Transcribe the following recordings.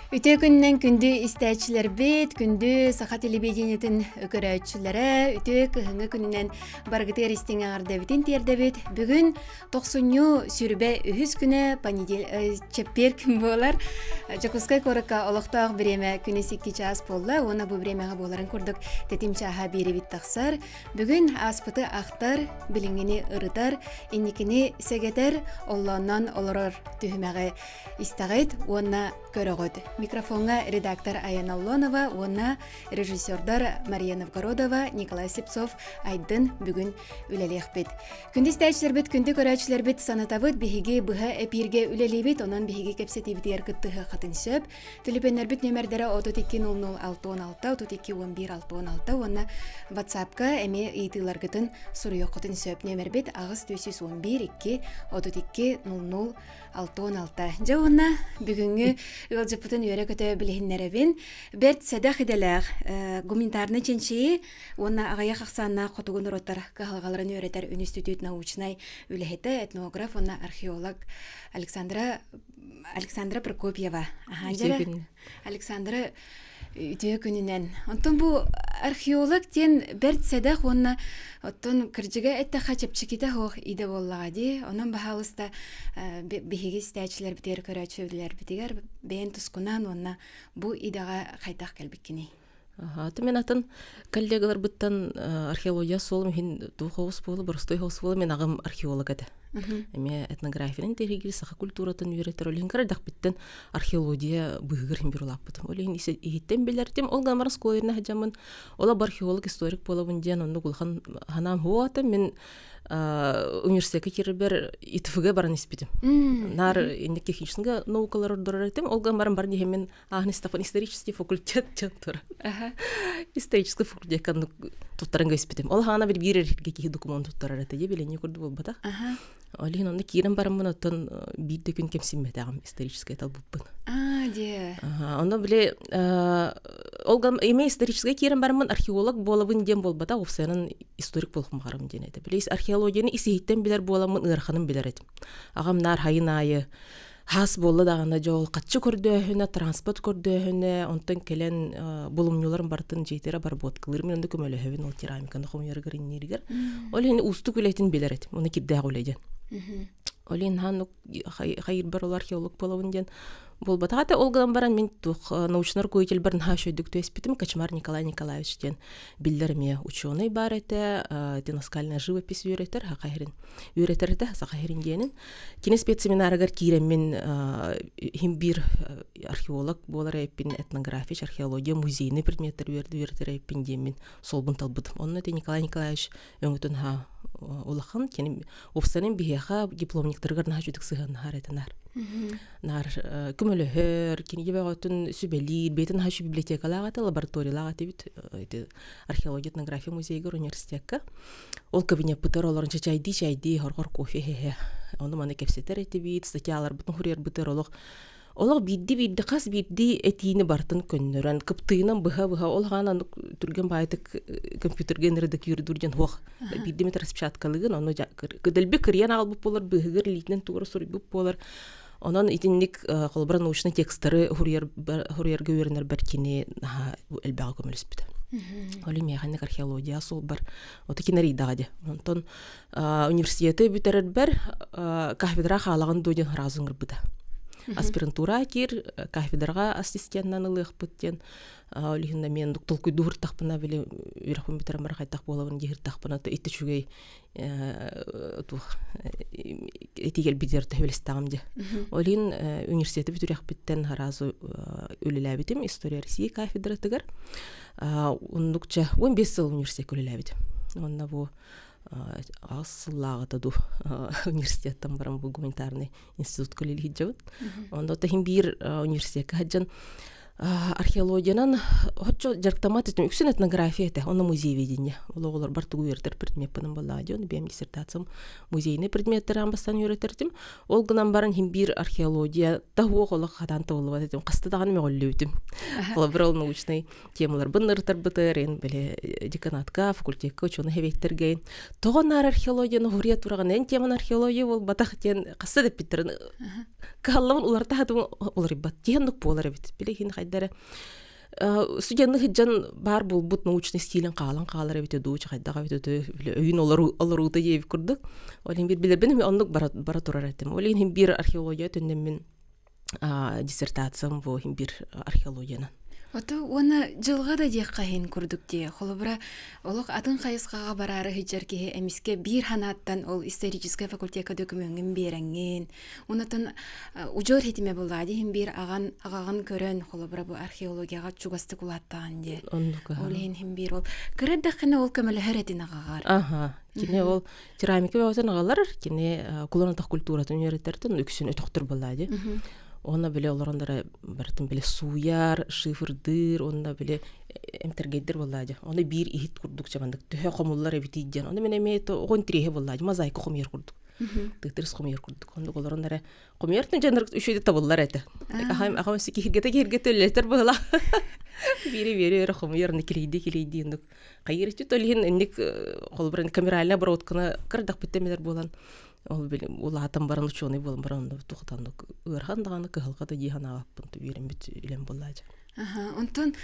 Үтө күннен күндү истәчләр бит, күндү саха телевидениятын көрәчүләре, үтө кыһыңы күннен баргытыр истеңе ардабитин тердебит. Бүгүн 90 сүрбе үһүс күнө чеппер күн болар. Жакускай коракка олохтоох биреме күнү 2 час болла, оны бу биремеге боларын курдук тетимчаха беребит таксар. Бүгүн аспыты ахтар, билиңини ырытар, инникини сегетер, оллоннан олорор түһүмеге истагыт, онна көрөгөт. Микрофонга редактор Аяна Улонова, онна режиссердар Мария Новгородова, Николай Сепцов айдын бүгүн үлелехбет. Күндү истәчләр бит, күндү көрәчләр бит санатабыт биһиги быһа эпирге үлелебит, онан биһиги кепсетибитер кыттыгы хатын сөп. Төлөпеннәр бит номердары 32000616, 321116, онна WhatsApp-ка эме ыйтылар гытын сурыйок хатын сөп номер бит агыс 411 2 32000616. Жауна бүгүнгү ылжыпытын өре көтө билихиннеребин берт садах иделер гуманитарный ченчи онна агая хаксанна котугун роттар кагалгаларын өретер институт научный үлехете этнограф онна археолог Александра Прокопьева. Александра үтө күнүнен. Онтон бу археолог тен берт садах онна оттон кыржыга этте хачапчыкита хох иде боллагади. Онан бахалыста биһиги стәчләр битер көрәчүләр битигәр бен тускунан онна бу идага кайтак келбиккини. Мен атын коллегалар буттан археология сол мен тухос болу, борстой хос болу мен агым археолог ада. Эме этнографияның терегил саха культуратын үйретер олин кардак биттен археология быгыр хим бирулап бутум. Олин исе иттен билердим ол гамар сколерна хаҗамын. Ола археолог историк болабын дигән онны гулхан ханам хуата мен университетке кирбер итфге баран испитим. Нар инде технический наукалар дөрәтем ол гамар бар диһем мен Степан исторический факультет чантыр. Исторический факультет кан туттарынга испитим. Ол хана бир бирерге ки документ туттарат диye белени күрдү болбата. Олин онда кирен барам монотон бирде күн кемсимметагым исторический талбуппын. Де. Онда биле олгам эме исторический кирен барам археолог болабын дем болбата, офсенин историк болхум гарам денеде. Биле археологияны исеиттен билер боламын ырханын билер этим. Агам нар хайынайы хас болла дагана жол катчы көрдөһүнө транспорт көрдөһүнө онтон келен булумнууларын бартын жейтере бар боткалыр мен онда көмөлөһөбүн ол керамиканы хомуяргырыннергер олин усту күлетин билер этим уну кидде гуледен олин хану хайыр бар ол археолог болобун ден болбатагата олгадан баран мен тух научный руководитель барн хашөйдүк төспитим Качмар Николай Николаевич ден билдерме ученый бар эте теноскальная живопись үйретер хакайрин үйретерде сакайрин денин кинес спецсеминарыгар кирем мен бир археолог болар эпин этнография археология музейный предметтер үйретер эпин демен солбун талбыдым онны те Николай Николаевич өңөтөн улахан кеним офсанын бияха дипломниктергар хашөйдүк сыган харетенар нар күмөлөһөр киниге багатын сүбелир бетин хашы библиотекаларга лабораторияларга бит археология этнография музейге университетке ол кабинет бутер оларын чайди хоргор кофе хе оны маны кепсетер эти бит статьялар бутун хурьер бутер олог бидди кас бидди этини бартын көннөрөн кыптыйнан быха ол гана түрген байтык компьютерге нерде кирдүрден хох бидди метр распечаткалыгын оны кыдылбы кырьян алып болор быгыр литнен тугра сурбуп болор онон итинник колбар научный тексттары хурьерге үйренер беркини элбага көмөлүспүт. Оли механик археология сол бар. Отыкинери дагаде. Онтон университеты бүтерер бер кафедра халагын доден разыңыр быда. Аспирантура кир кафедрага ассистенттан ылыхпыттен олихинда мен толкуй дууртакпына биле үрөхүн битерем бар кайтак болобун дигиртакпына итичүгей этигел бидер төбөлстагым де. Олин университети бүтүрөк биттен харазы өлеләбитим история России кафедратыгар. Ундукча 15 жыл университет өлеләбит. Онда бу асыллагыда ду университеттен барам бу гуманитарный институт көлелиджет. Онда тахин бир университетке хаджан археологиянан хотчо жарктамат этим үксүн этнография те, оны музейведение. Ологолор бартыгу үйрөтер предметпенен боллади, оны бем диссертациям музейный предметтер амбастан үйрөтертим. Ол гынан барын химбир археология тахуо колок хатан толуба этим кастадаган меголлүтүм. Колоброл научный темалар бынныртар бытырын биле деканатка, факультетка учуны хебеттерген. Тогонар археологияны хурия тураган эн теман археология бол батах тен касса деп биттерин. Каллавын уларта хатым уларыбат. Тендук болар бит. Биле хин хайдары студентны хиджан бар булбут научный стилен калар бит дуч хайдага бит биле өйүн олорута жеп курдук. Олин бир билебин ондук бара турар этим. Олин бир археология төндөн мен диссертациям во бир археологияны. Ото оны жылга да дек кайын курдук де. Холобра олох атын кайыскага барары хиджерки эмиске бир ханаттан ол исторический факультетка документин беренген. Онотон ужор хитиме буллади хим бир агаган көрөн холобра бу археологияга чугасты кулаттан де. Олен хим бир ол креддахына ол көмөлө херетин агагар. Кине ол керамика баатын агалар кине кулонатак культуратын үйрөтөртөн үксүн өтөктөр буллади. Онна биле олорондара бартын биле суяр, шифрдыр, онна биле эмтергейдер боллади. Оны бир ихит курдук чабандык. Төһө комуллар эбитиден. Оны мене мето огон тирехе боллади. Мозаика комер курдук. Тыктырс комер курдук. Онда олорондара комертен жанр үшөйдө табыллар эте. Ахам сики хиргете өлетер була. Бири комерны килейди эндик. Кайрыты толин эндик колбран камерална бороткана кырдак биттемелер болан. Ол билем улатан баран ученый болан баран тухтандык ырхандаганы кылгада жихана аппын берем бит илем боллажы. Онтон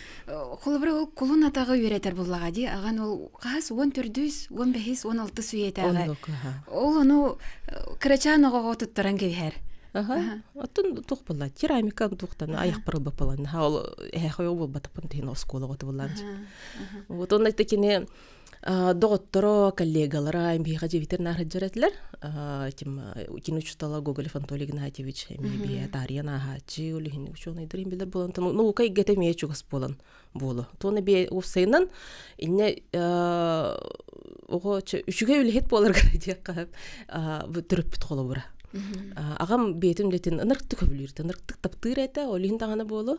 холбра ол кулун атага үйрөтер буллага ди. Аган ол кас 14 15 16 сүйетага. Ол ону крачаного туттаран кебер. Оттон тух болла. Керамика тухтан аяк барып балан. Ол хойо бол батапын тен осколого боллан. Вот он айтакине доғыттыро коллегалара эмбиға жевитернар хаджаратлар. Тим кинучтала Гоголь Анатолий Игнатьевич эмбия тарияна хачи улихин ученый дырым билер болан. Наука игете мее чугас болан болу. Тоны бе уфсайнан инне ого үшүгө үлехет болар гарадияка түрөп бит колу бура. Агам бетим летин ыныркты көбүлүрдү. Ынырктык таптыр эте олихин таганы болу.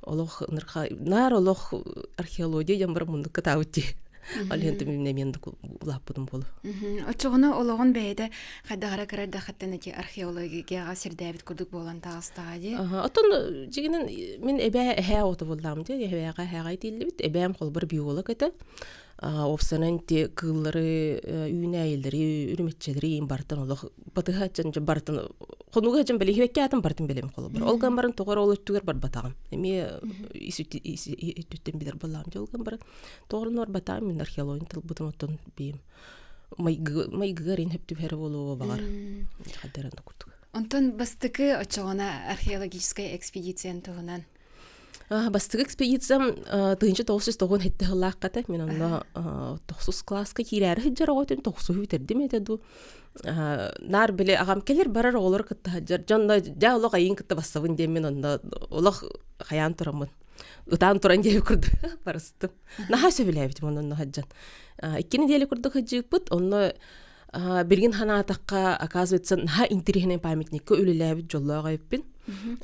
Олох ынырка нар олох археология жамбар мундукка табыти. Алентем мен лаппудум болу. Очогуна ологон бейде кайдагара карарда хаттанати археологияга сирдебит курдук болан тагыстади. Отон жигинен мен эбе ото болдам де, эбега хагай тилбит, эбем колбар биолог эте. Офсанан те кыллары, үйнәйлери, үрмәтчелери бартан олох батыга чан бартан конуга чан беле хеккәтен бартан белем колбар. Олган барын тогар олор түгәр бар батагым. Эме исүттен билер булам де олган бар. Тогырнор батам мен археология тыл бутын отон бим. Майгырин хептү бер болу бар. Хадеран курдук. Онтон бастыкы очогуна археологическая экспедициян тугунан. Бастык экспедициям тыгынчы 909 хетте хыллакката мен онно 9 класска кирәр хиджар оготын 9 үтердим этеду. Нар биле агам келер барар олор кытта хаджар жонда жаулык айын кытта бассабын дем мен онно олох хаян турамын. Утан туран жеп курду барыстым. Наха сөбилебит онно хаджан. Иккини деле курдук хаджыппыт онно Биргин ханатакка оказывается на интерихне памятникке үлелебит жоллага еппин.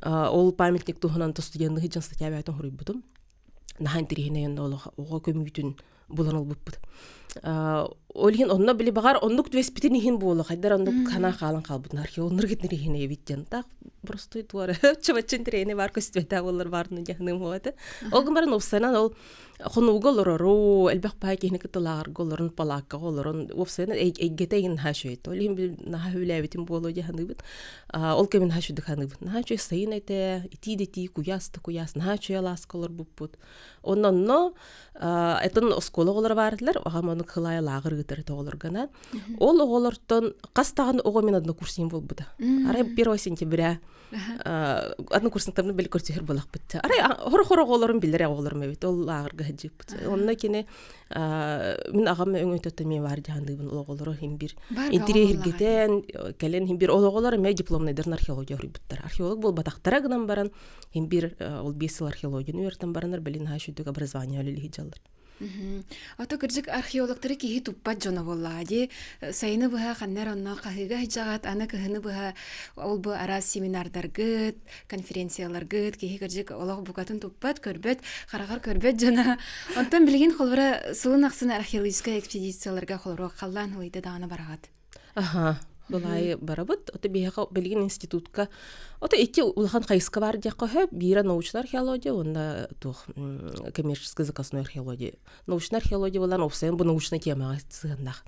Ол памятник тухунан тостуянды хиджан статья байтын хурuyбутум. На интерихне янда ого көмүйтүн булан олбуппут. Олин онно биле багар ондук двеспитин ихин болу кайдар ондук хана калан калбытын археологнор кетнерихне ебиттен так просто туара чабачын трене бар көстөтө болор барын жахным болот. Олгун барын офсанан ол хонуголорору элбек пакени кытылар голорун палакка голорун офсанан эйгетеген хашөйт. Олин бил на хүләбитин болу жахныбыт. Ол кемен хашуды ханыбыт. На хашөй сайын эте итидети куяс на хашөй ласкалар буппут. Оннонно этен оскологолор бардылар. Агаманы кылай лагыр гытыр тоголоргана. Ол оголортон кастаган ого мен адны курсин болбуда. Арай 1 сентября адны курсынтамны бел көртөөр болак битти. Арай хор оголорун билер оголорум бит. Ол лагырга хажып бит. Онна кене мен агам өңөтөтө мен бар жандыбын оголору хим бир интерьергетен келен хим бир оголор мен дипломныйдыр археология хурбуттар. Археолог бол батактара гынан баран хим бир ол 5 жыл археологияны үйрөтөн баранар билин хашүдүк образование алили жалар. Ото кырдык археологтары киһи туппат жона болла ди сайыны быха ханнар онно кахыга жагат аны кыһыны быха ол бу арас семинардаргыт конференцияларгыт киһи кырдык олох букатын туппат көрбөт харагар көрбөт жона онтон билген холбара сылын аксына археологическая экспедицияларга холбара халлан хылыйда дагана барагат. Ага. Булай барабыт, ота бияга билген институтка. Ота эти улахан хайска бар дияқы бира научная археология, онда тух коммерческая заказная археология. Научная археология болан овсен бу научная тема сыгындах.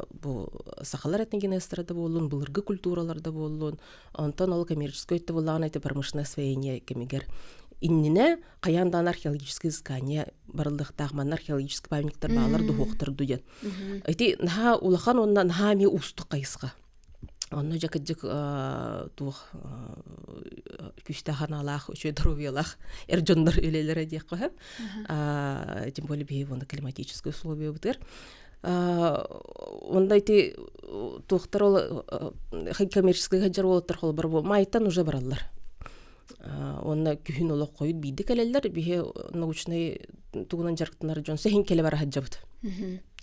Бу сахалар этнеген эстрада болун, былыргы культураларда болун, онтон ол коммерческая это болан, это промышленное освоение кемигер. Иннене каяндан археологическое изыскание барлыктагы археологический памятниктер баалар духоктор дуян. Эти наха улахан онна наха ми усту кайыска. Онно жакыжык тух күстаханалах, учедровиялах, эрджондор элелере дияк коеп. Тем более бие вонда климатическое условие бутер. Онда эти тухтар ол коммерческий хаджар болоттар хол бар майтан уже бараллар. Онна күһүн олох койут бийди келелер бие научный тугунан жарктынар жон сехин келе бара хаджабыт.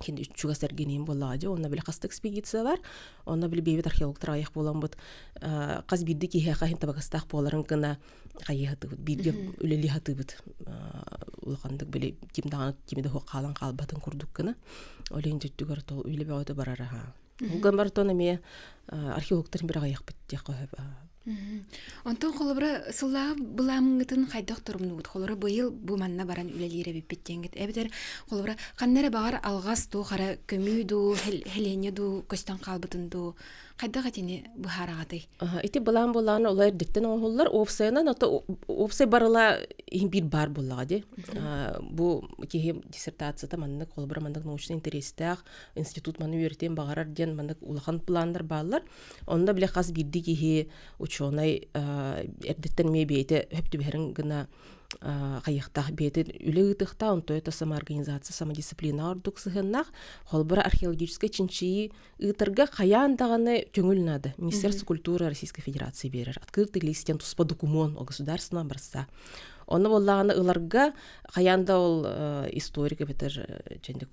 Хинди чуга сергенем боллади, онна биле каст экспедиция бар. Онна биле бейбит археологтар аяк болан бут. Каз бийди киһе хахин табакастах боларын гына кайыгытыбыт, бийди үлели хатыбыт. Улгандык биле кимде хокалан калбатын курдук гына. Олен жеттүгөр тол үле бауды барара. Улган бартона ме археологтар бир аяк битти коеп. Онтон холобра сыллаа буламыңытын хайдах турумнугут. Холора быйыл бу манна баран үлелире биппеттенгит. Эбитер холобра каннере багар алгас ду хара көмүйду, хелене ду, көстөн калбытынду. Хайдах атини бухарагаты. Ити булам буланы олар диктен олар офсайнан ата офсай барыла бир бар буллагы. Бу кеһи диссертацияда манна холобра мандак научный интерестах институт маны үйрөтен багарар ден мандак улахан пландар баллар. Онда биле хас бирди кеһи ученый эрдеттен мебейте хөптү берин гына кайыктах бетин үлегитихта онто это самоорганизация, самодисциплина ордук сыгыннах холбара археологическая чинчии ытырга каяндаганы көңүл нады. Министерство культуры Российской Федерации берер. Открытый листен туспа документ о государственном образца. Оны боллаганы ыларга каянда ол историк бетер жендик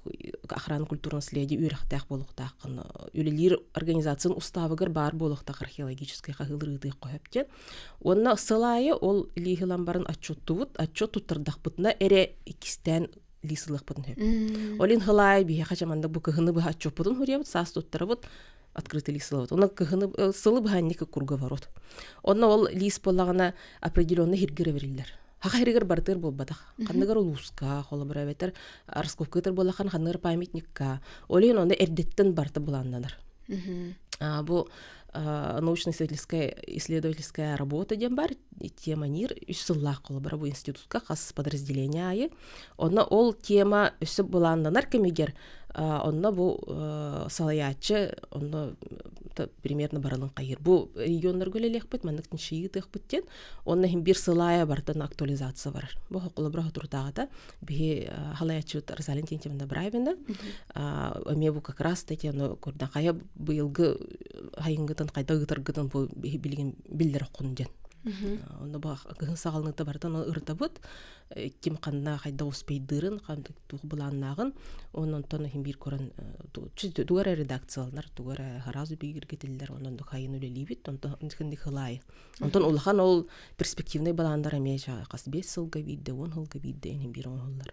охрана культурного наследия үйрәхтәк болуктакын үлелер организацияның уставыгыр бар болуктак археологический хагылрыды коептен. Онна сылайы ол лихилан барын отчет туттырдак бутна эре икистен лисылык бутны. Олин хылай бие хачаманда бу кыгыны бу отчет бутун хуребут сас туттырыбут открытый лист ловот. Он кыгыны сылы буханника курговорот. Онна ол лист боллагана определенный хиргере берилер. Хахиргер бартыр болбатах. Кандыгар улуска, холобра бетер арсковкытыр болахан ханыр памятникка. Олин онда эрдеттен барты буланданар. Бу научно-исследовательская работа дем бар, тема нир, үсіллақ қолы бар бұл институтка қас подразделения айы. Онна ол тема үсі бұланданар кемегер, онна бұл салаячы, онна примерно барылын қайыр. Бұл региондар көлелек бет, мәндіктін шиы тұқ біттен, онна хем бір сылая бартын актуализация бар. Бұл қолы бұра тұртағыда, бі халаячы Розалин тентемінде брайбенді, өме бұл как раз тәте, көрден қая бұйылғы хайыңғытын қайда ұтырғытын бұл білген білдер құнден. Онда бұл сағалынықты бартын ұрта бұд, кем қанна қайда оспейдырын, қанды туғы бұланнағын, онын тоны хем бір көрін туғара редакциялар, туғара харазу бейгіргетілдер, онын қайын өлелей бет, онын кіндік хылайы. Онтон олған ол перспективный баландар әмейші қас 5 сылға бейді, 10 сылға бейді, әнен бір оңылар.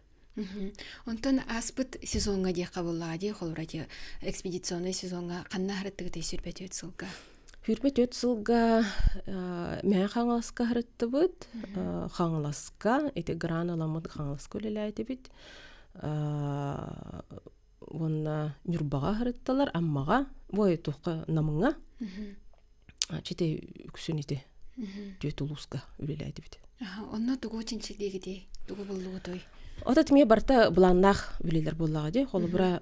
Онтон аспыт сезонга де қабыллади, холбрати экспедиционный сезонга қанна харыттығы сүрбет өт сылға? Хүрбет өт сылға мән қаңыласқа харытты бұд, қаңыласқа, әті гран аламыд қаңыласқа өлелі әйті бұд. Онна нүрбаға харытталар, аммаға, бой тұққа намыңа, чете үксін еті дөт ұлысқа өлелі әйті бұд. Онна тұғы өтіншілдегі де, тұғы бұлығы той? Отат мен барта буланнах үлелер боллағы де, қолы бұра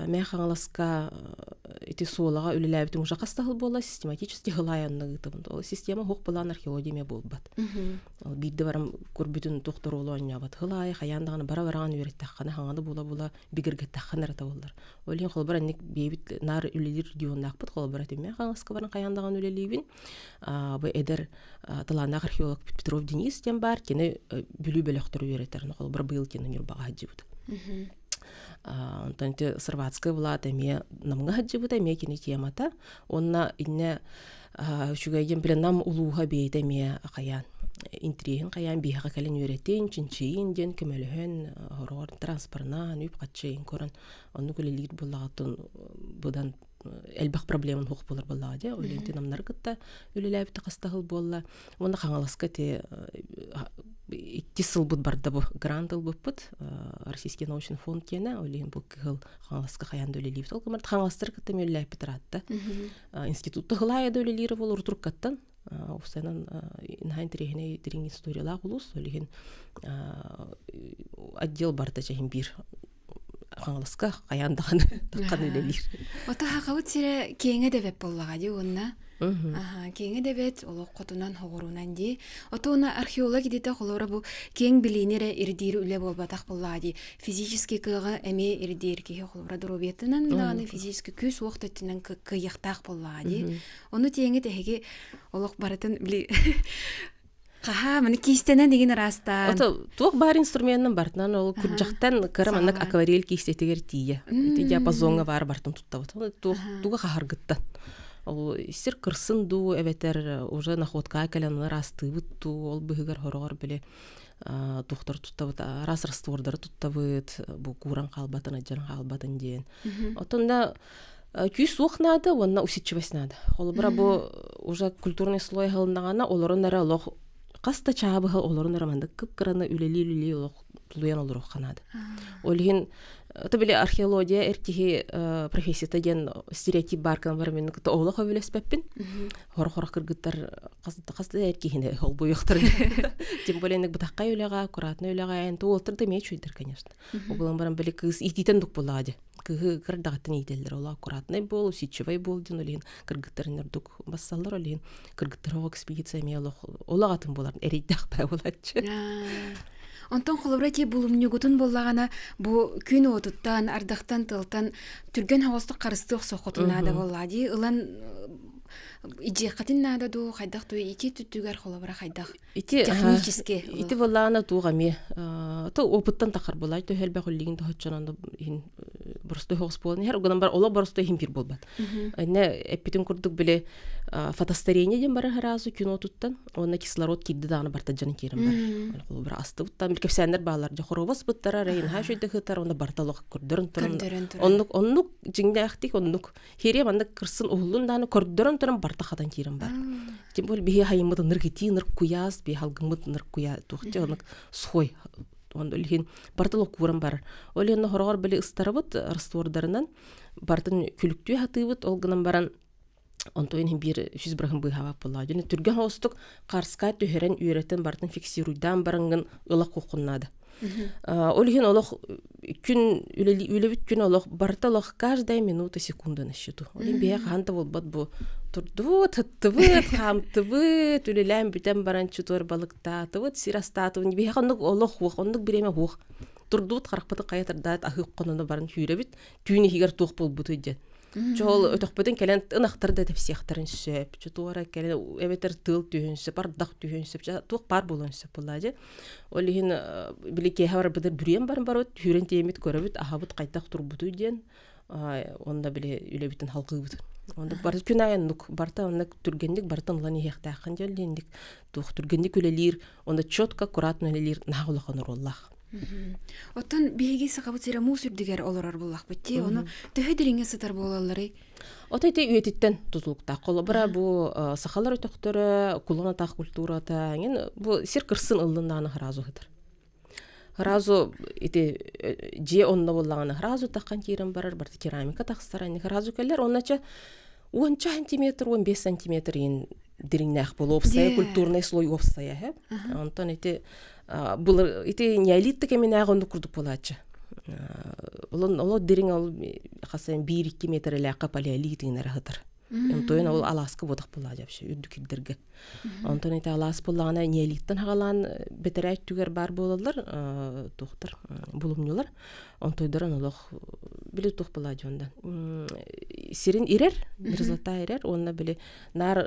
мән қаңыласқа ити суолага үлеләбитин уже кастахыл болла систематически хылаянныгытым. Ол система хук булан археология ме болбат. Ол бидде барам көрбүтүн доктор олонябат. Хылай хаяндаганы бара-бараган үйреттакканы хаңаны була бигергеттакканы рата боллар. Олин холбар ник бебит нар үлелер региондакпыт холбар этеме хаңаска баран хаяндаган үлелибин. Бу эдер таланак археолог Петров Денис тем бар кене бүлү бөлөктөр үйреттер. Холбар быйыл кене нюрбага жибут. Онтанте Сарватская была теме намга хаджибут эме кини темата. Онна инне шугайген билен нам улуга бейтеме каян интригин каян биха кален үйреттен чинчин ден көмөлөһөн хорор транспортна нүп катчыйын көрөн. Онну күлелир буллагатын будан элбах проблемын хук болар буллагы. Оленте намнар кытта үлеләбит кастагыл болла. Онда хаңаласка те тисыл бут барда бу грантыл буппут Российский научный фонд кене олин бу кыл хаңаласка хаянда үлелибит. Ол кымар хаңаластыр кытта үлеләбит ратта. Институтта хылая да үлелири болор туркаттан. Офсанан инхайн трехне трин историялар улус олин отдел барда жахин бир хаңаласка хаяндаган таккан үлелир. Ота хагавыт сире кеңе дебеп боллага ди онна. Кеңе дебет олок котунан хогорунан ди. Отуна археолог идите холора бу кең билинере ирдир үле болбатак боллага ди. Физически кыга эме ирдир ки холора дробетинен наны физически күс уктатынан кыяктак боллага ди. Ону теңе теге олок баратын били Каха, мені кистенен деген раста. Ото туох бар инструментын бартынан ол күржактан караманак акварель кистетегер тие. Ити диапазонга бар бартын туттабыт. Туга кахаргыттан. Ол сир кырсын ду эветер уже находка каленлар астыбыт ту ол быгыр хорогор биле доктор туттабыт рас раствордар туттабыт бу куран калбатын аджан калбатын ден. Отонда күй суохнады, онна уситчебес нады. Ол бара бу уже культурный слой халындагана олорун нара лох каста чабы хал олорун рамандык кыпкыраны үлели олох тулуян олорох канады. Олин это биле археология эртихи профессия деген стереотип баркан бар мен кыта олох өвелеспеппин. Хор кыргыттар каста эртихине ол буйуктар. Тем более ник бутакка үлега, аккуратно үлега эн толтырды мечүйдер, конечно. Оглан баран биле кыз ититен дук булади. Кыгы кырдагатын иделдер ол аккуратный бол, усидчивый бол ден олин кыргыттарын эрдук бассалар олин кыргыттарга экспедиция мелох олагатын болар эридак бай болачы. Онтон холобрати булумнюгутун боллагана бу күн отуттан ардактан тылтан түрген хавастык карыстык сокотуна да боллади. Улан иже катыннада ду хайдак ту ити түтүгөр холобра хайдак. Технически. Ити боллагана тугами. То опыттан такар болай то хелбе холлигин то хоччананда ин просто хоспол не орган бар ола просто хим бир болбат. Не эпитин курдук биле фотостарение ден бара харазы күн отуттан онна кислород кидди даны барта жан керим бар. Ол бир астыбыттан бир кепсендер баалар жа хоробос буттара рейн ха шөйдө хытар онда барталык көрдөрүн турун. Оннук жиңде актик оннук хере манда кырсын улун даны көрдөрүн турун барта хатан керим бар. Тем более бие хайымыды ныргити нырк куяс бие халгымыт нырк куя тухча онук сой он олин барталык курам бар. Олен хорогор биле ыстарыбыт раствордарынан бартын күлүктүү хатыбыт олгынан баран онтойн бир жүз брахым быхава болла. Жана түргөн хостук карска төһөрен үйрөтен бартын фиксируйдан барангын ылак кукуннады. Олин олох күн үлебит күн олох барталык каждая минута секунда на счету. Олин бия ханта болбат бу турдубут хаттыбыт хамтыбыт үлелем битен баран чутор балыкта тыбыт сирастаты бия ханнык олох ондук биреме хук турдубут каракпаты каятырдат ахык конуна баран хүребит түүни хигер тук болбут иден. Жол өтөкпөдөн келен ынактырды деп сыяктарын сөп, чутуара келен эбетер тыл түйөнсөп, бардак түйөнсөп, тук бар болонсөп булады. Олин билеке хабар бедер бүрен бар хүрен темит көрөбүт, ахабыт кайтак турбуту ден. Онда биле үлебитин халкыбыт. Онда бар күнайындык, барта онда түргендик, бартан лани хектакын жөлдендик. Тук түргендик үлелир, онда чётко, аккуратно үлелир, нагылакан уроллах. Оттан биһиги сакабытыра мусор дигер олорор буллак битти, ону төһөдүрүңө сытар болалары. Отойте үйетиттен тутулукта. Колобра бу сахалар өтөктөрө, куллана культурата, бу сир кырсын ыллынданы харазу хытыр. Харазу ити же онна боллаганы харазу таккан кирим барар, барты керамика такстараны харазу келер, оннача 10 сантиметр, 15 сантиметр ин дириннах болуп сая культурный слой опсая, Антон ити бұл ити неолиттік еміне ағынды күрдік болачы. Ол дерин ол хасан 1-2 метр эләккә палеолитинер хатыр. Тойын ол аласка бодық бұла жапшы, үрді кирдерге. Онтон эти алас бұлағына неолиттен хағалан бетерәйт түгер бар болалар, тоқтар, бұлымнылар. Онтойдырын олық білі тоқ бұла жондан. Сирин ирер, бірзлата ирер, онына білі нар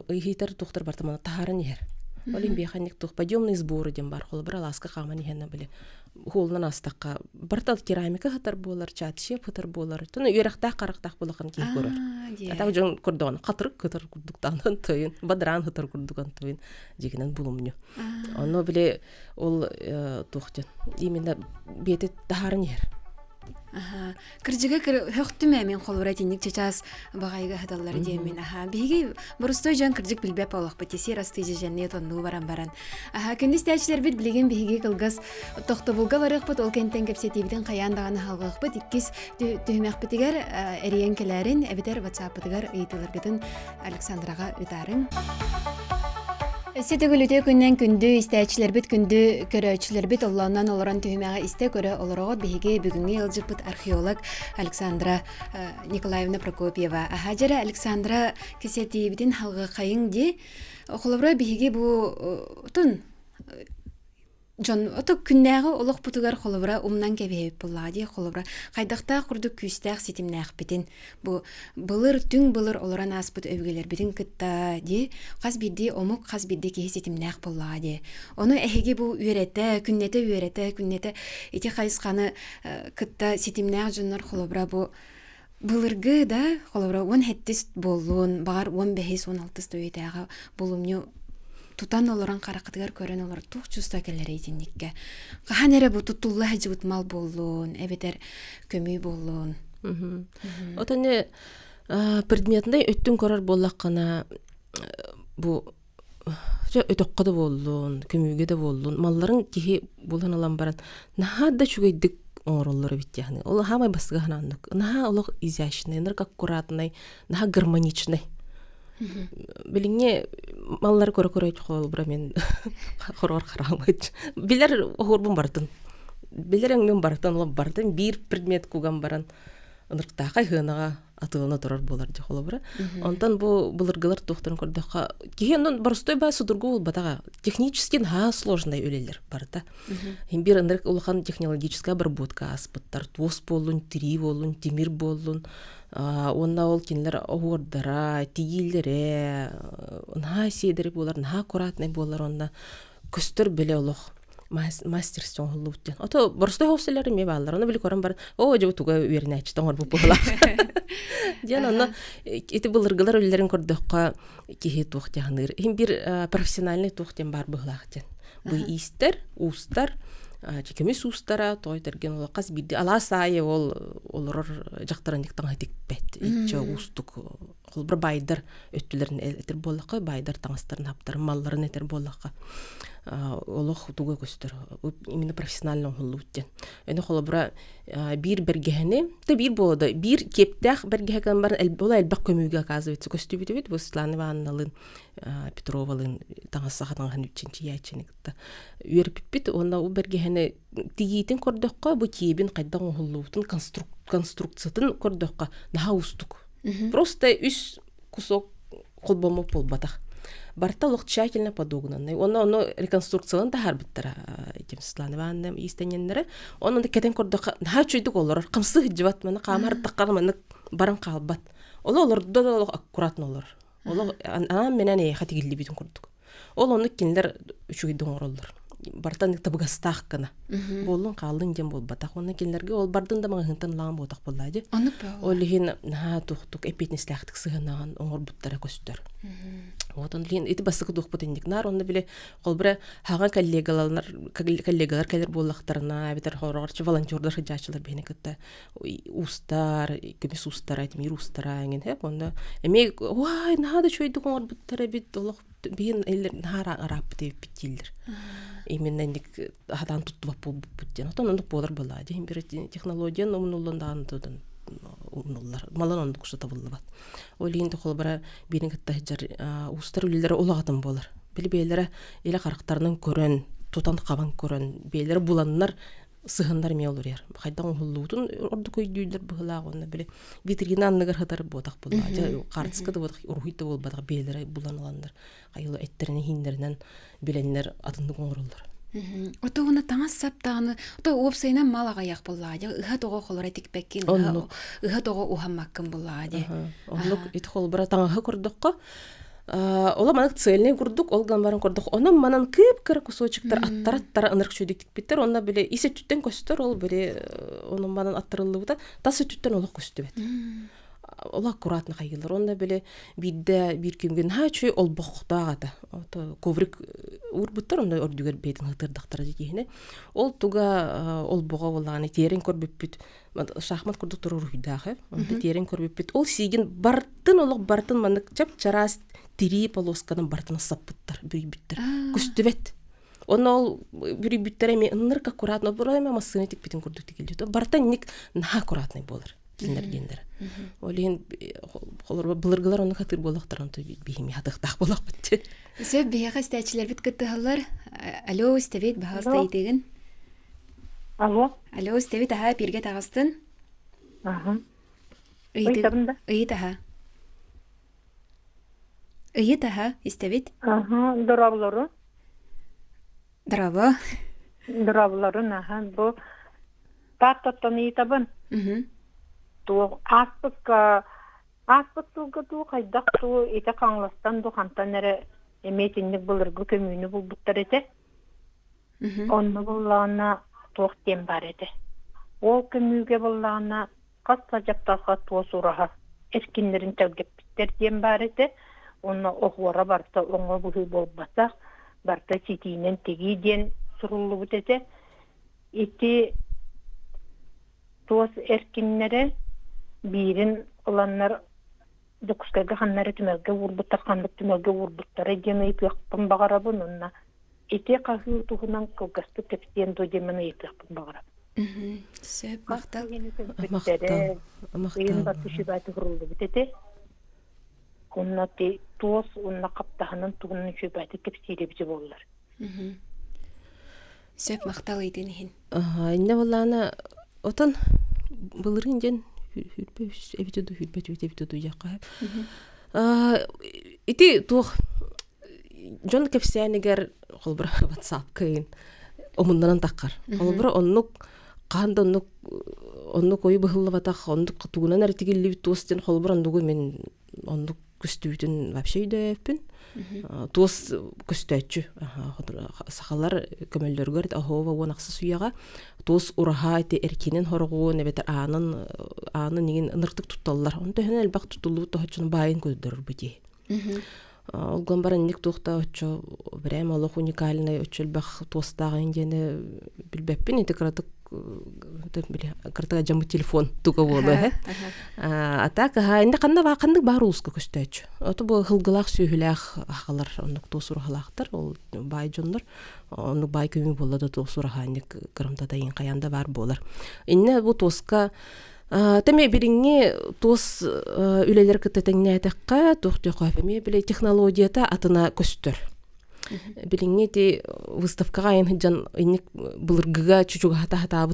үйхейтер тоқтар бартымана тахарын ер. Олин бейханник тоқ подъемный сборы дем бар, қолы бір аласка қаман ехенна білі. Холнан астаққа бартал керамика хатар болар, чат шеп хатар болар. Туны үйрақтақ қарақтақ болақан кей көрір. Атау жон көрдіған қатырық хатар күрдіктанын тойын, бадран хатар күрдіған тойын жегінен бұлымны. Оны біле ол тоқтен. Именно беті тахарын ер. Кыржыга хөктүмө мен холура тинник чачас багайга хадаллар демен. Биги бурустой жан кыржык билбеп алак бетеси расты жеженне тонну баран. Күндүз тәчләр бит билеген биги кылгас тохтобулга барык бут ол кенттен кепсетибиден каяндаганы халгык бит иккис төмөк битигер эриенкелерин эбитер WhatsApp-тыгар ыйтылыргытын Александрага ытарын. Сетегіліде күннен күнді істәйчілер бит күнді көрөчілер бит олланнан олоран түймеға істе көрі олорого беге бүгінгі елжік бит археолог Александра Николаевна Прокопьева. Ахаджара Александра кесетейбітін халғы қайың де оқылыбыра беге бұ тұн Жон, ото күннәғы олық бұтығар қолыбыра умнан кәбейіп бұллади қолыбыра. Қайдақта құрды күстәқ сетімнәқ бітін. Бұлыр, түң бұлыр олыран аспыт өвгелер бітін күтті де, қаз бидді омық қаз бидді кей сетімнәқ бұллади. Оны әхеге бұл үйреті, күннеті, еті қайысқаны күтті сетімнәқ жонлар қолыбыра бұл бұлырғы да қолыбыра 10 хеттіс болуын, бағар 15-16 өйтәға болумны тутан олоран қарақытығар көрін олар туқ чуста келер ейтіннікке. Қахан әрі бұл тұттулы әжігіт мал болуын, әбетер көмей болуын. Отаны предметінде өттін көрір болақ қана бұл өтіққады болуын, көмейге де болуын, малларын кеге болан алан баран. Наға да чүгейдік оңыроллары бітті. Ол хамай басыға ханандық. Наға олық изяшынай, нырға аккуратнай, наға гармоничнай. Билиңе маллар көрө-көрө қол бұра мен хорор қарамайд. Билер оғырбын бардын. Билерің мен бардын, бір предмет куган баран. Ынырқтақай ғынаға атылына тұрар болар де қолы бұра. Онтан бұлырғылар тоқтарын көрдіға. Кеген барыстой бай судырғы ол батаға. Технически сложный өлелер барды. Бір ынырық олған технологическая обработка аспыттар. Твос болын, тири болын, темир болын. Онна ол кенлер оғырдара, тигилдері, наға сейдері болар, наға аккуратный болар, онна көстір біле олық мастерстен ғылы өттен. Ото бұрыстой хоселері ме балар, оны білі көрім бар, жау туға өріне әчтен ғыр бұл болар. Ден оны, еті бұлырғылар өлілерін көрдіққа кеге тоқтяғыныр. Бір профессиональный тоқтен бар бұғылақтен. Бұл истер, устар, чекемес устара, тойдерген ол қаз бірді. Ала сайы ол олар жақтарандықтан ғайтек бәт. Итча устық. Ол бір байдар өттілерін әтір болақы, байдар таңыстарын аптарын, малларын әтір болақы. Олық туға көстір. Именно профессиональный ғылы өттен. Өні қолы бұра бір бергені, бір болды. Бір кептәқ бергені бар, ол әлбақ көмеуге қазы өтсі көсті бүйді бүйді. Бұл Светлана Ивановналын, Петровалын таңасақатың ғаны үтченші яйченікті. Үйер піппіт, онда ол бергені тегейтін көрдіққа, бұл кейбін қайдан ғылы өттін конструкциятын көрдіққа наға ұстық. Просто үс кусок қолбамы пол батақ. Барта лох тщательно подогнанный. Оны реконструкциялан да харбыттара. Этим Светлана Ивановна истененнері. Оны да кетен көрдіққа наға чөйдік олар. Қымсық жыват мені, қамар таққарманы барын қалбат. Олар да аккуратны олар. Ана менен хатигилли битін көрдік. Оны кендер үшігейдің оралар. Бартан табығастақ қана. Болын қалын дем бол батақ. Оны кендерге ол бардын да маңа ғынтан лағын болтақ болады. Ол леген туқтық әпетіне сіләқтік сығынаған оңыр бұттара көстер. Отон леген еті басықы дуқ бұтындық нар. Оны біле қол бірі хаған коллегалар кәлер болақтарына, әбетер қорағарчы волонтердар хыджачылар бәйіне күтті. Устар, көмес устар, әйтімер устар әңген. Онда әме, ой, нағады чөйдік оңыр бұттара бет, олық бейін әлер нағара арап деп біттелдір. Именно ник хадан тутту бапу буттен. Отон ондук болар болады. Бір технологиян умнулландан тудан умнуллар. Малан ондук кушта табылды бат. Олинде қол бара бейін кітті жар устар өлелері олағатын болар. Білі бейлері елі қарықтарының көрін, тутан қабан көрін, бейлері буланнар сыһындар ме olur yer. Хайдан hulluутун орду көйдүйлер быһылаак онна биле витринанныгар хатар ботак булла. Картыска да ботак ургуйта болбатак белер буланаландар. Кайылы эттерине хиндеринен биленнер атынды коңорулдар. Ото уна таңас саптааны, ото опсайнан малага як буллаадя. Ыха того холора тикпеккин, ыха того ухаммаккын буллаадя. Онлук ит холбара таңаһы курдукка. Ола манак цельный курдук, олган барын курдук. Онан манан кып-кыра кусочектар аттара ынырк чөйдүктик биттер. Онна биле исе түттен көстөр, ол биле онун манан аттырылды бута. Тасы түттен олок көстү бет. Ола аккуратны кайылар. Онда биле бидде бир күнгөн чөй ол боктагата. Ото коврик урбуттар, онда ордугер бетин хытырдактар дегене. Ол туга ол бого болганы терен көрбүппүт. Шахмат курдук турur үйдагы. Онда терен көрбүппүт. Ол сиген бартын олок бартын манак чап чарас тири полосканын бартын саппыттар, бүрүбүттер. Көстүбет. Оны ол бүрүбүттер эми ынырк аккуратно бурайма массыны тик битин курдук тигилди. Бартан ник на аккуратный болор. Гендер. Олин холор былыргылар оны хатыр болактар онто бихими хатыктак болак битти. Сөп бияга истечилер бит кыттыгалар. Алло, стебет баһаста итеген. Алло. Алло, стебет аха пирге тагыстын. Ага. Ыйта. Ыйта истебет. Ага, дораблары. Драба. Дораблары наха бу таттан итабын. Ту аспыктуга ту кайдак ту ите каңластан ду хантанере эметинник булыргы көмүүнү булбуттар эте. Онну буллана токтем бар эте. Ол көмүүгө буллана касса жаптаска туосураха эркинлерин төгөппиттер дем бар эте. Онна охвара барса оңго буху болбаса барта ситинен тегиден суруллу бутете. Ити туос эркинлери бирин оланнар докускага ханнары түмөгө урбуттар хандык түмөгө урбуттар эдеме ипяктын багарабын онна эте кахы тухунан кылгасты тепсен додемен ипяктын багарабын. Сөп мактал. Мактал батышыбаты хурулду битете. Оннати туос онна каптаханын тугунун шөбаты тепсире бите боллар. Сөп мактал иденин. Инде болланы отон былырын ден эбитеду якка. Ити тух жон кепсянигер холбра WhatsApp кыйын омундан таккар. Холбра оннук кандоннук оннук ой быхыллабатак оннук тугунан артигилли тостен холбра ондугу мен оннук күстүбүтүн вообще үйдөппүн. Тос көстөчү. Сахалар көмөллөргөр ахова вонаксы суяга тос ураха те эркинен хоргоо небетер анын неген ыныртык тутталлар. Онда хен элбак тутулуу тохчун байын көздөрөр бити. Олгон баран ник тухта очо прямо олох уникальный очолбах тостагын дене билбеппин интегратык картага жамы телефон туга болу. Атак инде кандай бар улуска көстөчү. Ото бу хылгылак сүйүлак ахалар ондук тосургалактар, ол бай жондор. Ону бай көмү болду тосурганик кырымда да каянда бар болар. Инне бу тоска теме бириңе тос үлелер кытетеңне атакка тохты кафеме биле технологията атына көстөр. Билиңе ти выставкага айнжан иник булыргыга чугата-хата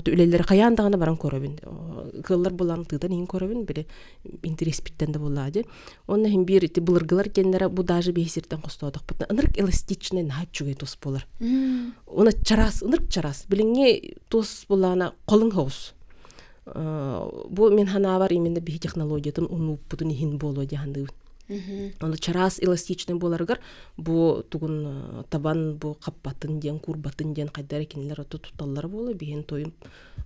үлелер каяндагына баран көрөбүн. Кыллар булан тыдан ин көрөбүн биле интерес биттен да булады. Онна хим бир ти булыргылар кендере бу даже бесирден костодук. Бутна ынырк эластичный начугай тос болар. Она ынырк чарас. Билиңе тос булана колың хаус. Бу мен хана бар именно би технологиятын унуппутун хин боло дегенди. Оны чарас эластичный боларгар бу тугун табан бу каппатын ден курбатын ден кайдар экенлер ото туталлар болу биен тоюм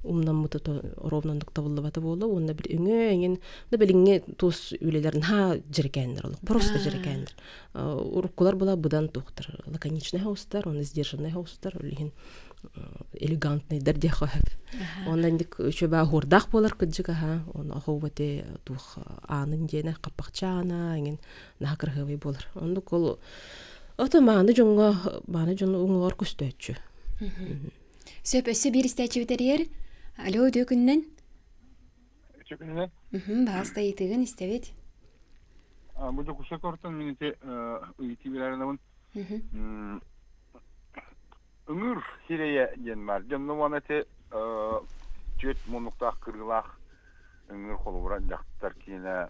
умнан мыты ровнондук табылбаты болу онда бир эңен да билиңе тос үлелерин жерекендер олук просто жерекендер уруккулар була будан туктар лаконичный хаустар оны сдержанный хаустар улин элегантный дерде хап ондан дик чөбө хордак болар кыджыга оны аховате тух анын дене капакчана эңен нахкыргыбый болар ондук ол ото мааны жоңго уңор көстөчү Сөпөсү бир истечи битерер. Алло, дөкүннен. Чекүннен. Бааста итеген истебет. Бу куша кортон мините ыйти бирәрнәвен. ыңыр хирeye ген бар. Жонно ванате түйет монуктах кыргылах ыңыр холура жактар кийне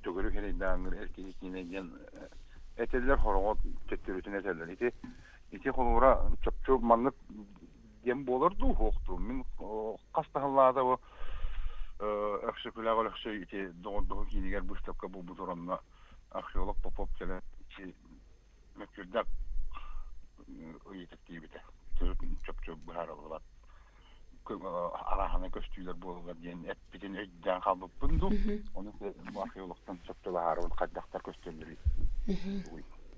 төгөрү хирейде ыңыр эркеги кийне ген этелер хорогот төттөрүтүн этелер. Ити холура чөп маннык ген болорду хокту. Мен кастахаллада бу акшыкылагы акшы ити догондогу кийнигер буштапка бу буторонна археолог Попов келе мөкүрдак ыйытыктыйбыта. Чөп бахаралар. Арахана көстүйлөр болуп ден эппитин өйдөн калып бунду. Оны археологтан чөптө бахарып кайдактар көстүрлөр.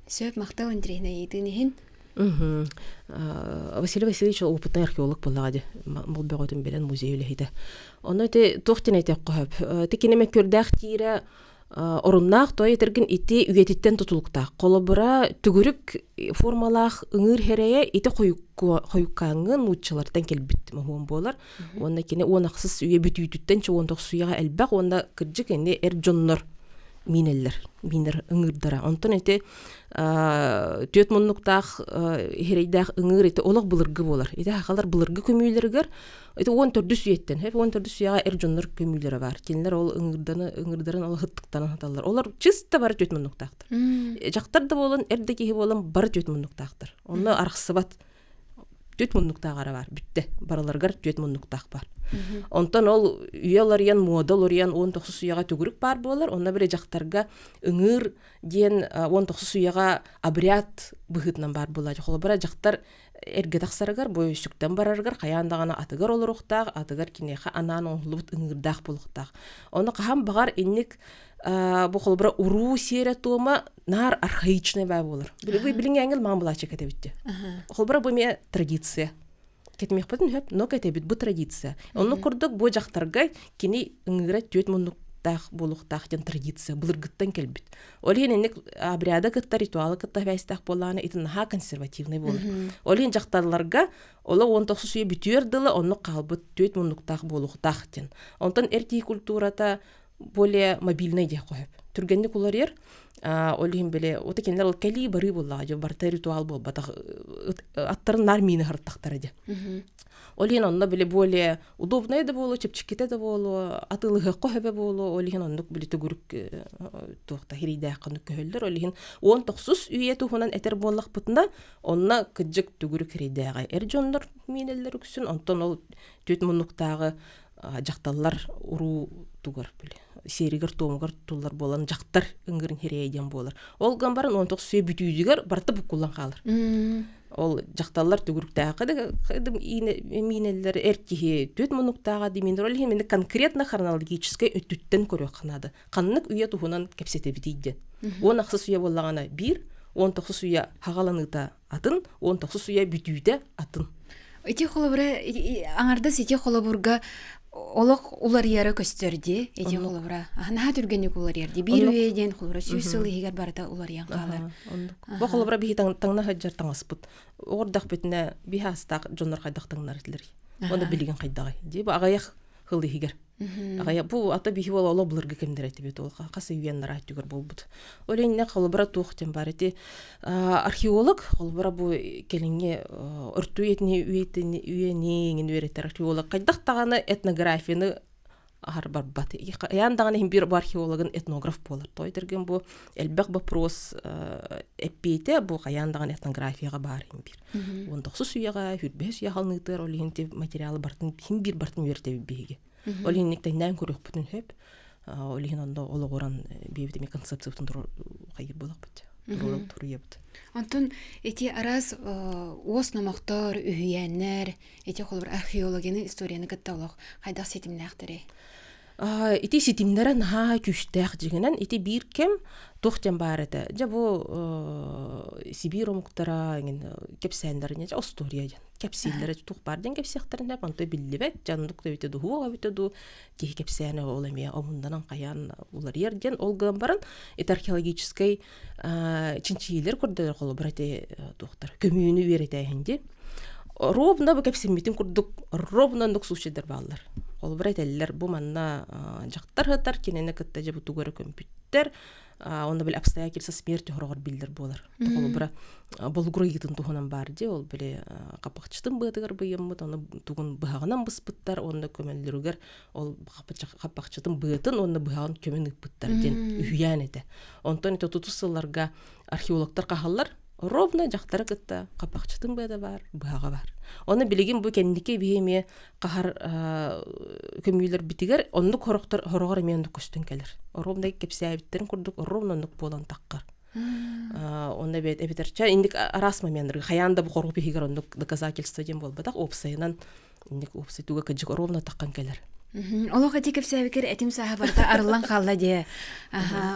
Сөп мактал интрейне идинин. Василий Васильевич опытный археолог боллагы. Бул бөгөтүн белен музей үлехиде. Оны тохтен айтып коюп, текинеме көрдөх тире оруннах той этирген ити үгетиттен тутулуктак. Колобура түгүрүк формалах ыңыр херее ити коюккаңын уччалардан келбит мохун болар. Онда кине онаксыз үе бүтүйтүттен чогондок суяга элбак, онда кыржык энди жоннор минеллер ыңырдара. Онтон эти төт муннуктах херейдах ыңыр эти олог былыргы болар. Эти хакалар былыргы көмүйлөргөр эти 14 сүйеттен, хеп 14 сүйяга жоннор көмүйлөрү бар. Кинилер ол ыңырдарын ол хыттыктан аталар. Олар чисто бар төт муннуктактыр. Жактар да болон, эрдеги болон бар төт муннуктактыр. Онда архсыбат төт муннуктагары бар. Бүтте бараларгар төт муннуктак бар. Онтон ол үйеларыян модаларыян 19 сүйяга түгүрүк бар болар. Онда бире жактарга ыңыр ден 19 сүйяга обряд быхытынан бар болар. Холобара жактар эрге таксарыгар бой сүктен бараргар каяндагана атыгар олоруктак, атыгар кинеха ананын лут ыңырдак болуктак. Оны кахам багар инник бу холобара уруу сере тома нар архаичный бай болар. Билиңе аңгел ман булачы кетебитти. Холобара бу ме традиция. Кетмек бутун хөп, но кетебит бу традиция. Оны курдук бу жактарга кини ыңыра төт мунуктак болуктак жан традиция былыргыттан келбит. Олен эник обряда кытта ритуалы кытта фестах боланы итин ха консервативный болар. Олен жактарларга ола 19 сүйе бүтүрдылы, оны калбыт төт мунуктак болуктак жан. Онтон эрти культурата более мобильный де коюп. Түргенник улар ер олин беле отекенлер ол кали бары болла, жо барта ритуал бол, батак аттарын нармины хырттактар эди. Олин онна беле более удобный да болу, чепчикете да болу, атылыгы кохебе болу, олин оннук беле түгүрүк туакта хирийдэ акынды көхөлдөр, олин 19 үйе тухунан этер боллак бутунда, онна кыджык түгүрүк хирийдäга жоннор минеллер үксүн, онтон ол төт мунуктагы жакталлар уруу тугар беле. Серигер томугар туллар болан жактар ыңгырын херейден болар. Ол гамбарын 19 сүйе бүтүйдүгөр барты букулан калыр. Ол жакталлар түгүрүктагы минеллер эртихи төт мунуктага демин роль мен конкретно хронологический өттүттен көрөк кынады. Каннык үйе тухунан кепсете битийди. 10 сүйе боллагана 1, 19 сүйе хагаланыта атын, 19 сүйе бүтүйдө атын. Эти холобура аңарда сете холобурга олық улар яры көстөрди, эти холобура. Ахна түргенник улар ярди. Бир үйеден холобура сүйсыл егер барда улар ян калар. Бу холобура бихи таңна хаджар таңаспыт. Ордак бетине бихастак жоннор кайдактыңнар этилер. Оны билген кайдагы. Ди бу агаяк хылды егер. Агая бу ата бихи бола ола булырга кемдер этибет ол касы үйеннер айтыгыр болбут. Оленне холобура туктен бар эти археолог холобура бу келинге өртүү этни үйенин үйрөтөр археолог кайдактаганы этнографияны бар бат. Яндаганы бир археологын этнограф болор. Тойдерген бу элбек вопрос эппете бу яндаган этнографияга бар бир. 19 сүйяга хүрбөс ягалнытыр оленти материалы бартын бир бартын үйрөтө биге. Олинниктен нән көрөк бүтүн хөп. Олин онда ологоран бебитеме концепциятын кайыр болак бит. Туруябыт. Антон эти арас осномоктор үйеннер, эти холбур археологияны историяны кытталык кайда сетимнактыры. Ити сетимнері наға күштәк жігінен, ити бір кем тоқтен бар еді. Жа бұл Сибир омуктара кепсәндеріне, жа Остория кепсәндері тұқ барден кепсәқтеріне, бәнті білдебет, жандық да бітеді, хуға бітеді, кей кепсәні оламия, омынданан қаян олар ерден, олғын барын, ит археологическай чинчийлер көрділер қолы бір әте тоқтар, көмүйіні вереті әйінде. Робна бу кепсемитин курдук робнандык сушедер баллар. Холбра теллер бу манна жактар хатар кинене кытта же бутугары компьютер онда бил обстоятельства смерти хорогор билдер болар. Холбра болгур йытын тухунан бар де ол биле капакчытын бытыгар быйыммыт оны тугун быхагынан быспыттар онда көмөллүргөр ол капакчытын бытын онда быхагын көмөнүк быттар ден үйян эте. Онтон тутусыларга археологтар кахаллар ровно жактары кытта капакчытын быда бар, быхага бар. Оны билеген бу кендике бийеме кахар көмүйлөр битигер онду хорогор менду көстөн келер. Ровно кепсәбиттерин курдук ровно нук болан таккар. Онда бет эбитерча индик арас моментер хаянда бу хоргу бигер онду доказательство дем болбатак опсайнан индик опсай туга кыжык ровно таккан келер. Олоға текіп сәбекер әтім саға барда арылан қалла де.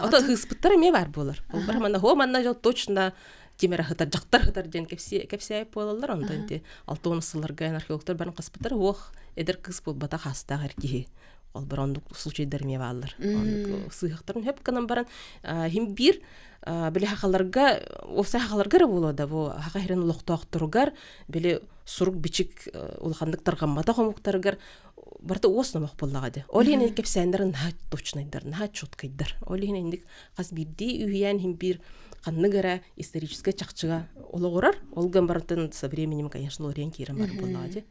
Ото хыспыттар эме бар болар. Ол бар мана хо манна жол точно темер хатар жактар хатар ден кепсәйп болалар онда инде алтонысыларга археологтар барын кыспыттар ох эдер кыз болбата хаста герки. Ол бар ондук случайдар ме баллар. Ондук сыйыктарын хеп канан баран хим бир биле хакаларга оса хакаларга болода бу хакайрын локтоктургар биле сурук бичик улхандык таргаммата хомуктаргар барта осно мак боллагады. Олине кепсәндерин ха точнайдар, ха чуткайдар. Олине индик каз бирди үйян хим бир канныгара историческая чакчыга ологорар. Олган бартын со временем, конечно, лорен кирен бар боллагады.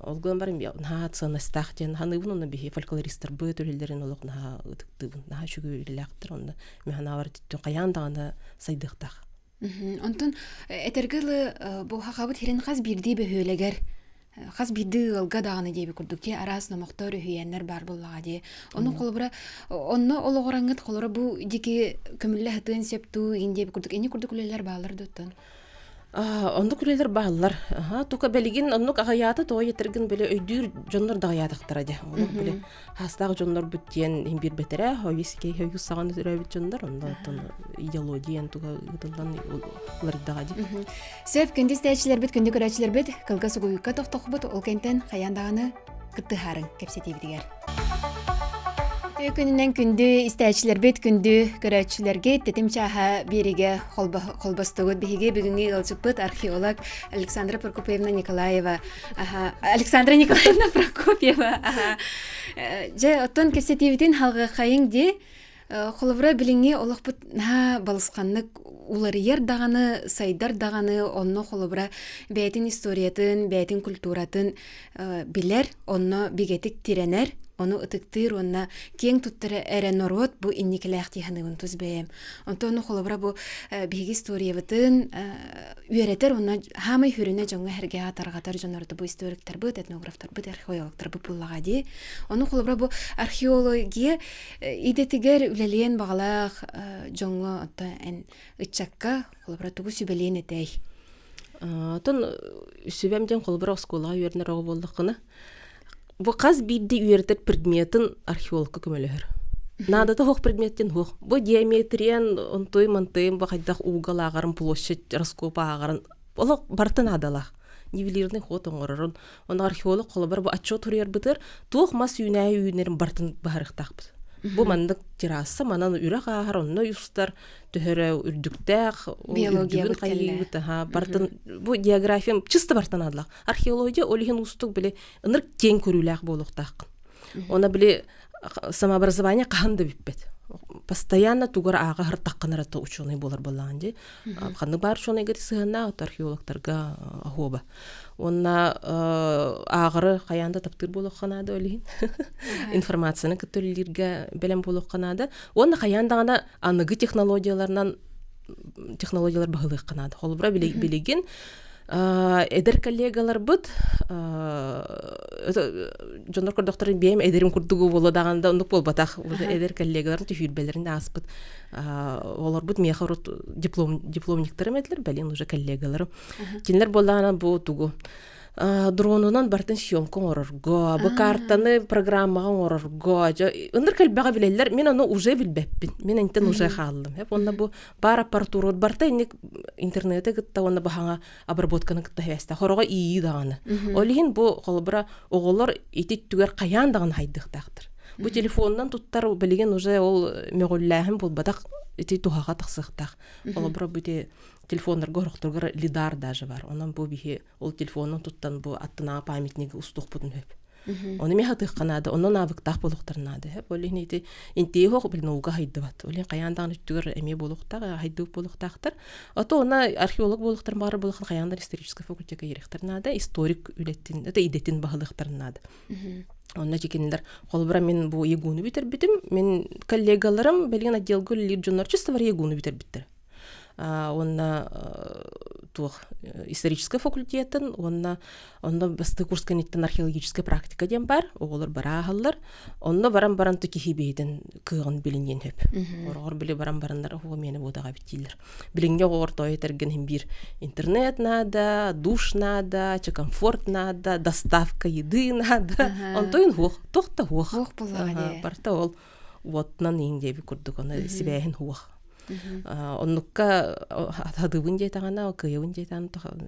Олган барым на ценностях ден ханыбын на бихи фольклористер бөтөллерин олог на ыдыктыбын, на шүгүллактыр онда. Механавар диттен каяндагына сайдыктак. Онтон этергылы бу хакабыт хирен каз бирди бөһөлегер. Хас биди ылга даганы деби курдукте арас номоктор үйәннәр бар буллага ди. Оны колбура онно ологораңыт колора бу дики көмүлле хатын септу инде курдук эни курдук үлелер баалар доттон. Онду күлелер баалар. Тука белигин оннук агаята той етирген беле өйдүр жоннор дагаятыктар ди. Оны беле хастагы жоннор бүттен бир бетере хойске хойгус саган төрөбүт жоннор онда идеология туга гытылдан улар дагади. Сеп көндүс тәчләр бит көндүк көрәчләр бит кылга сугуйка тохтохбут ол кентен хаяндаганы кыттыхарын кепсетебидигер. Күнінен күнді істәйчілер бет күнді көрәтшілерге тетім чаға береге қолбастығыд бейге бүгінгі ғылчықпыт археолог Александра Прокопьевна Прокопьева. Жа оттон кәсетевітін халғы қайың де қолывыра біліңе олықпыт балысқанлық уларыер дағаны, сайдар дағаны, онны қолывыра бәйтін историятын, бәйтін культуратын білер, онны бігетік тиренер, оны ытыктыр, онна кең туттары әрі норот бұ инникіләқ тиханығын тұз бәйім. Онты оны қолыбыра бұ бігі историявытын үйеретер, онна хамай хүріне жоңға әрге атарғатар жонарды бұ историктар бұд, этнографтар бұд, археологтар бұ бұллаға де. Оны қолыбыра бұ археология идетігер үлелейін бағалақ жоңға үтчакка қолыбыра тұғы сүбелейін әтәй. Тон сүбәмден қолыбыра осколаға үйерінер оғы болдыққыны. Бу каз бидди үйертер предметин археологка көмөлөр. Надата хох предметтен хох. Бу диаметриян онтой мантайым бакайдак угалагарын площадь раскопагарын. Олок бартын адалах. Нивелирный ход оңорорун. Оны археолог колобар бу отчет турер битер. Тух мас юнай үйнерин бартын бахарыктак. Бу мандык терраса манан үрак агаронно юстар төһөрө үрдүктәк биология бартын бу география чисто бартын адлак. Археология олихин устук биле ыныр тең көрүләк болуктак. Она биле самообразование канды биппет. Постоянно тугар ага хартакканарата ученый болар баланди. Канды бар ученый гырсыгына археологтарга хоба. Онна агыры каянда таптыр болокканады олин. Информацияны көтөллөргө белем болокканады. Онна каяндагана аныгы технологиялар багылык канады. Холбура билеген эдер коллегалар бут жонор кордоктор бем эдерим курдугу болодаганда ондук болбатак эдер коллегаларын түфүрбелерин аспыт олар бут мехарут дипломниктер эметлер белен уже коллегалар кинлер болдагана бу тугу дронунан бартын съемка орорго, бу картаны программага орорго. Ындыр калбага билелер, мен аны уже билбеппин. Мен антен уже халдым. Хеп онда бу бар аппаратура барта интернетте гытта онда бахаңа обработканы гытта хеста. Хорога ии даганы. Олин бу колбура оголор итит түгөр каяндагын хайдыктактыр. Бу телефондан туттар билген уже ол мөгөлләһим булбатак ити тухага таксыктак. Колбура бу телефондар горохторгар лидар даже бар. Онан бу бихи ол телефонун туттан бу аттына памятниги устук бутун хөп. Оны мен хатыхканады, онон абыктах болуктарнады. Олин ити интей хох бил наука хайдыбат. Олин каяндан үттүгөр эме болуктар, хайдып болуктактар. Ото она археолог болуктар бары болуктар каяндан исторический факультетке керектернады, историк үлеттин, это идетин баһалыктарнады. Онна жекенлер холбара мен бу ягуну битербитим, мен коллегаларым белген отделгө журналчество бар ягуну битербиттер. Онна тух исторический факультетін, онна басты курс кенеттен археологическая практика дем бар, оғылар барағалар, онна баран-баран түкі хибейден күйғын білінген хөп. Орғыр білі баран-барандар оғы мені одаға біттейлер. Білінге оғыр той етерген бір интернет надо, душ надо, комфорт надо, доставка еды надо. Онтойын хоқ, тоқта хоқ. Хоқ бұлға Барта ол вотнан еңдебі күрдік, оны сібәйін хоқ. Оннукка хадыбын жайтағана, кыйыбын жайтағана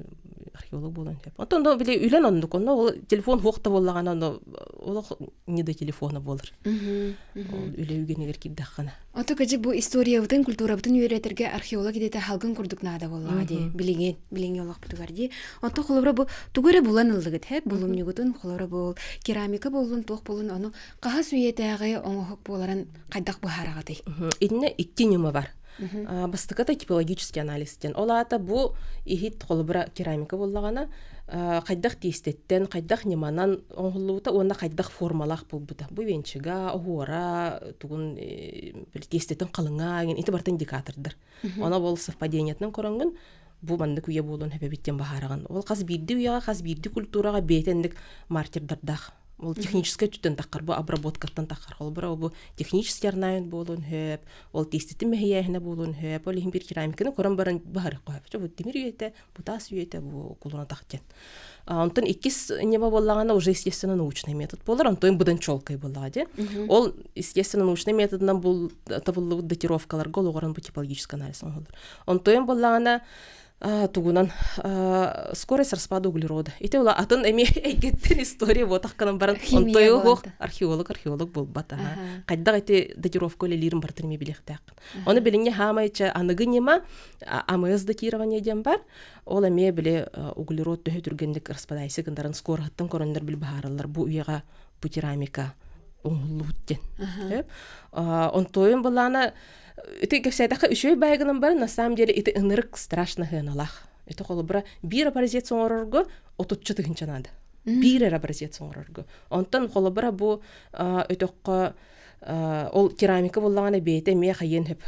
археолог болын деп. Онда биле үлен оннук, ол телефон хоқта боллагана, ол не до телефона болыр. Үле үгенегер киддаққана. Ото кәжі бұл история бұтын, культура бұтын үйретерге археолог едеті халгын күрдік нада боллаға де, білеген олақ бұтығар де. Онта қолыбыра бұл түгірі болан ылдығыт, бұл өмнегітін қолыбыра бұл керамика болын, тоқ болын, оны қаға сүйетәғі оңығық боларын қайдақ бұхарағады. Инне икки нема бар. Бастыката типологический анализ ден. Олата бу ихит холбра керамика боллагана кайдах тестеттен, кайдах неманан оңгулута, онда кайдах формалах болбута. Бу венчига, огора, тугун тестеттен калыңа, ити барта индикатордыр. Она бол совпадениятын көрөнгөн, бу банды күйе болуын хепебиттен бахараган. Ол каз бирди уяга, каз бирди культурага бетендик маркердардах. Ол технический түтін таққар, бұл обработкаттан таққар. Ол бұра, бұл технический арнайын болуын хөп, ол тестетін мәхияхіне болуын хөп, ол ең бір керамиканы көрін барын бағары қойып. Бұл демір үйеті, бұл тас үйеті, бұл құлына тақтен. Онтын иккіз неба болағана уже естественно научный метод болыр, онтын бұдан чолкай болады. Ол естественно научный методынан бұл табылы датировкалар гол оғырын бұл типологический анализ оңғылыр. Онтын болағана тугунан скорость распада углерода. Ите ола атын эми эйгеттен история вот акканан баран онтойу хох археолог болбат. Кайдак эти датировка лелирин бартырми билектак. Оны билинге хамайча аныгы нема АМС датирование дем бар. Ол эми биле углерод төһө түргендик распадайсы гындаран скораттан көрөндөр бил бахаралар бу уяга бу керамика оңлуттен. Онтойун балана это кэсэдаха үшөй байгынан бар, на самом деле это ынырык страшно хыналах. Это холобра бир образец оңорорго отутчу тыгынчанады. Бир образец оңорорго. Онтан холобра бу өтөккө ол керамика боллагана бейте ме хайен хеп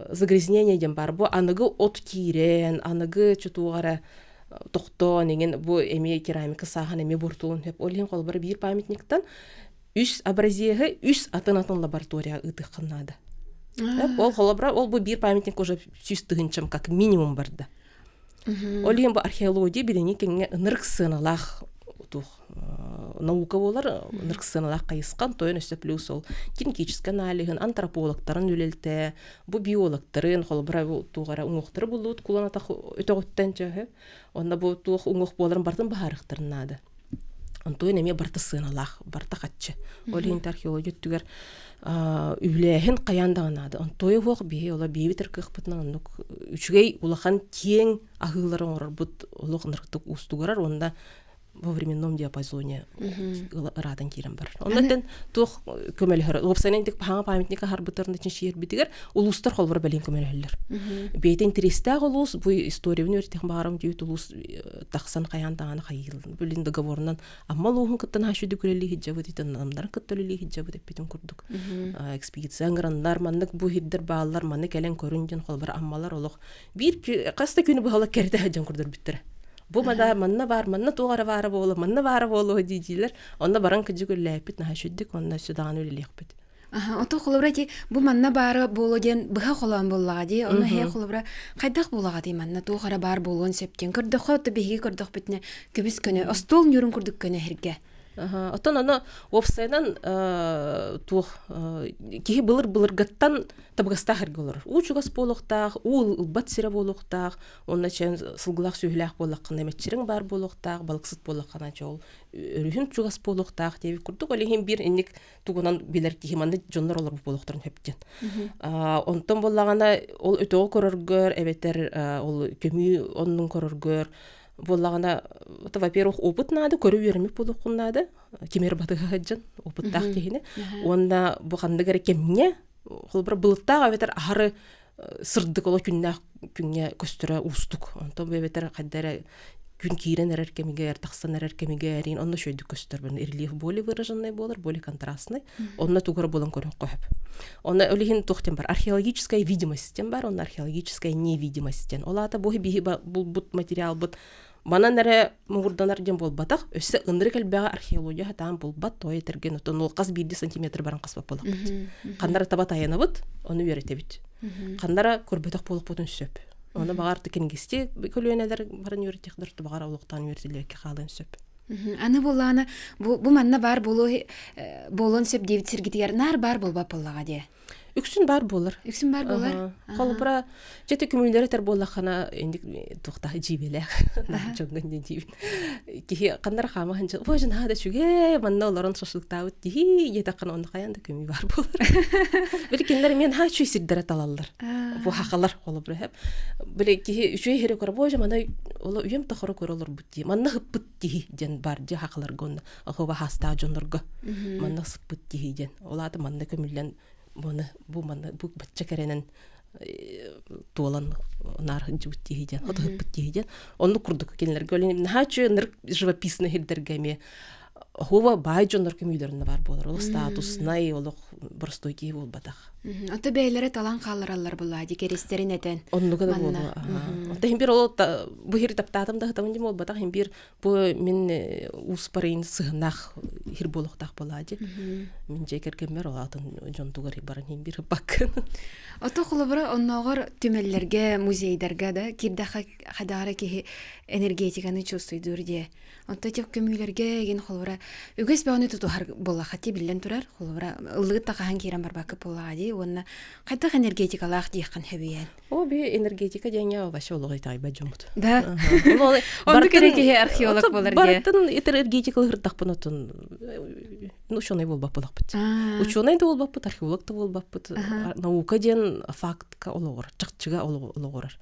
загрязнение дем бар. Бу аныгы от кирен, аныгы чутугара тохто неген бу эме керамика сахан эме буртуун хеп олин холобра бир памятниктан үс образеги үс атын лаборатория ытыкканады. Ол холобра, ол бу бир памятник уже сүстігінчім, как минимум барды. Ол ең бу археология біліне кенге нырк сыналақ наука болар, нырк сыналақ қайысқан, тойын өсі плюс ол кинетический анализін, антропологтарын өлелті, бу биологтарын, холобра туғара ұңықтары болуыд, куланатақ өтіғыттен жағы, онда бу туғы ұңық боларын бартын бағарықтарын нады. Антойын әме барты сыналақ, барты қатшы. Ол ең археология түгер үләһин каяндагынады. Онтойы хоқ бие, ола бие битер кықпытынан оннук үчгей улахан тең ахыларын орыр бұд олық нырықтық устугарар, онда во временном диапазоне ырадан кирен бар. Ондан тух көмөлөр. Лопсанендик паһа памятника харбытырын için шиер битигер, улустар холбар белен көмөлөр. Бейте интереста улус бу историяны өртех барам дүйт улус тахсан каяндаганы хайыл. Бүлин договорунан амма лугун кыттан хашуды көрели хиджабы дитен намдар кыттөлели хиджабы деп битен курдук. Экспедиция грандар маннык бу хиддер баалар манны келен көрүнден холбар аммалар олох. Бир каста күнү бу хала керде хаҗан курдур биттер. Бу мада манна бар, манна тугара бары болу, манна бары болу дидилер. Онда баран кыжык үлләпит, наха шүддик, онда судан үлелekпит. Ото холобра ди бу манна бары болу ден быха холан боллага ди, оны хе холобра кайдак боллага ди манна тугара бар болуун септен кырдык хот биги кырдык битне көбүс көне остол нүрүн кырдык көне херге. Отон аны вебсайдан тух кихи былыр гаттан табгаста хергелер. Учугас болохтах, ул батсыра болохтах, онна чен сылгылак сөйләк болаккан эметчерең бар болохтах, балыксыз болаккан жол. Өрүн чугас болохтах деп курдук. Олеген бир инник тугунан билер кихи манда жоннор олар болохтарын хептен. Онтон боллагана ол өтөгө көрөргөр, эбетер ол көмү оннун көрөргөр. боллагана это во-первых опыт надо көрүп бермек болук надо кемер батыгажын опыт так дегене онда бу кандай керек кемне холбар былыттага бетер ахары сырдык ола күнне көстөрө устук онто бетер каддара күн кирен эрер кемигер таксан эрер кемигер онно шөйдүк көстөр бен рельеф более выраженный болар более контрастный онно тугар болон көрөк коеп онно олихин тухтен бар археологическая видимостьтен бар онно археологическая невидимостьтен олата бу биһи бул бут материал бут мана нере мурданар ден болбатак өссө ындыры келбега археология хатан болбат той терген отон ол каз 1 сантиметр баран каспап болак кандара табат аянабыт ону үйрөтебит кандара көрбөтөк болуп бутун сөп оны багар текенгисти көлөнелер барын үйрөтөктөр багар улуктан үйрөтүлөккө калын сөп аны болланы бу манна бар болон сөп дебит сиргитигер нар бар болбап боллага де үксүн бар болар холбура жете күмүлдөрү тер боллахана эндик тухта жибеле чонгон жибин кихи кандар хама ханча божун хада чуге манна олорон шашлыктабыт дихи жетакан онда каянда күмү бар болар бир киндер мен ха чүй сирдер талаллар бу хакалар холбура хеп бир кихи үчүй хере көр божа мана ола үйем тахора көрөлөр бутти манна хыппыт дихи ден бар же хакалар гонда ахоба хаста жондорго манна сыппыт дихи ден олаты манна көмүллен бу бачча керенен туолан нар жуттиһиден отыппыттиһиден онну курдук кенлерге олен хачы ныр живописный хилдергеме хова байжондар көмүйлөрүндө бар болор ол статусный олох простой ки болбатак ата бейлере талан калыралар буллади керестерин этен оннуга да болду ата бир ол бу хир таптатым да хатамын дем болбатак бир бу мен успарын сыгнах хир болохтак боллади мен жекергемер олатын жонтугар барын бир бак ата холобра онногор түмеллерге музейдерге да кирдах хадары ки энергетиканы чувствуйдур де ата теп көмүйлөргө ген холобра үгөс баны тутухар болла хати билен турар холобра ылыгы такахан кирен барбакы боллади онна кайдах энергетикалах дийкан хебиен о би энергетика жеңе башыологой тайба жомут да онду кереки археолог болар де бартын энергетикалык хырдакпын отун ученый болбап болакпыт ученый да болбаппыт археолог да болбаппыт наука ден фактка ологор чакчыга ологорар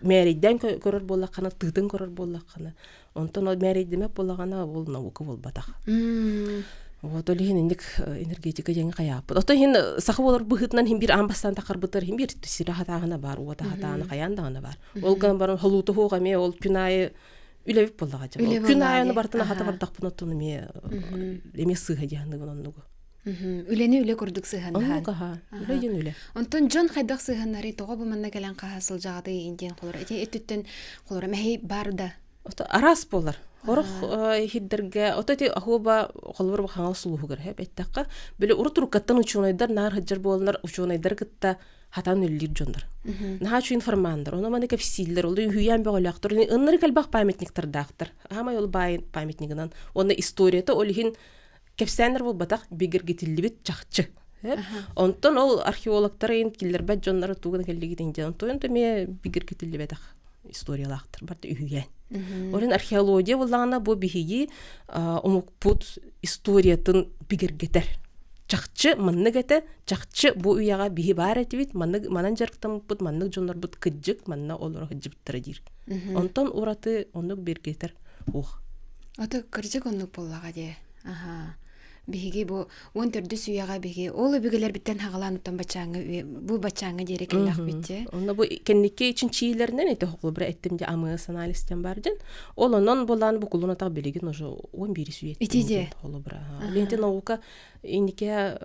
мэриден көрөр боллакана тыдын көрөр боллакана онтон ол мэридемек боллагана ол наука болбатак вот олихин индик энергетика жеңе каяппыт ото хин сахы болор быхытынан хин бир амбастан такарбытыр хин бир сира хатагына бар уата хатагына каяндагына бар ол ган барын холуту хогаме ол күнайы үлебип боллага жа күнайыны бартына хата бардакпын отуну ме эме сыга жаныгын оннугу үлени үле көрдүк сыгандан үлеген үле онтон жон хайдак сыганнары тога бу манна келен кахасыл жагды инден колор эттен колор мехи барда ото арас болар Орох хиддерге ототи ахуба холбор хаңал сулугар хеп эттакка биле урутур каттан учунайдар нар хаджар болнар учунайдар кытта хатан үллир жондар нахачу информандыр оны маны кепсиллер олду хүйян беголактыр ынныр калбак памятниктер дактыр ама ол бай памятнигинан оны историята олихин кепсендер болбатак бигергетиллибит чакчы онтон ол археологтар ин киллер бат жондар туган келлигиден жан тоонто ме бигергетиллибетак историялактыр барты үйен Орен археология боллағына бу биһиги омукпут историятын бигергетер. Чакчы манны гете, чакчы бу уяга биһи бар этибит, манан жарктан бут манны жондар бут кыджык, манна олор кыджыптыр дир. Онтон ураты онук бергетер. Ата кыржык онук боллага де. Биһиги бу он төрдү суяга биһиги ол бигелер биттен хагалануптан бачаңы бу бачаңы дерекеллак битте. Онда бу кеннике үчүн чийлеринен эте хоклу бир эттимде амыс анализтен бардын. Ол онон болан бу кулуна так билеген уже 11 сүйет. Итиде. Холобра. Ленте наука инике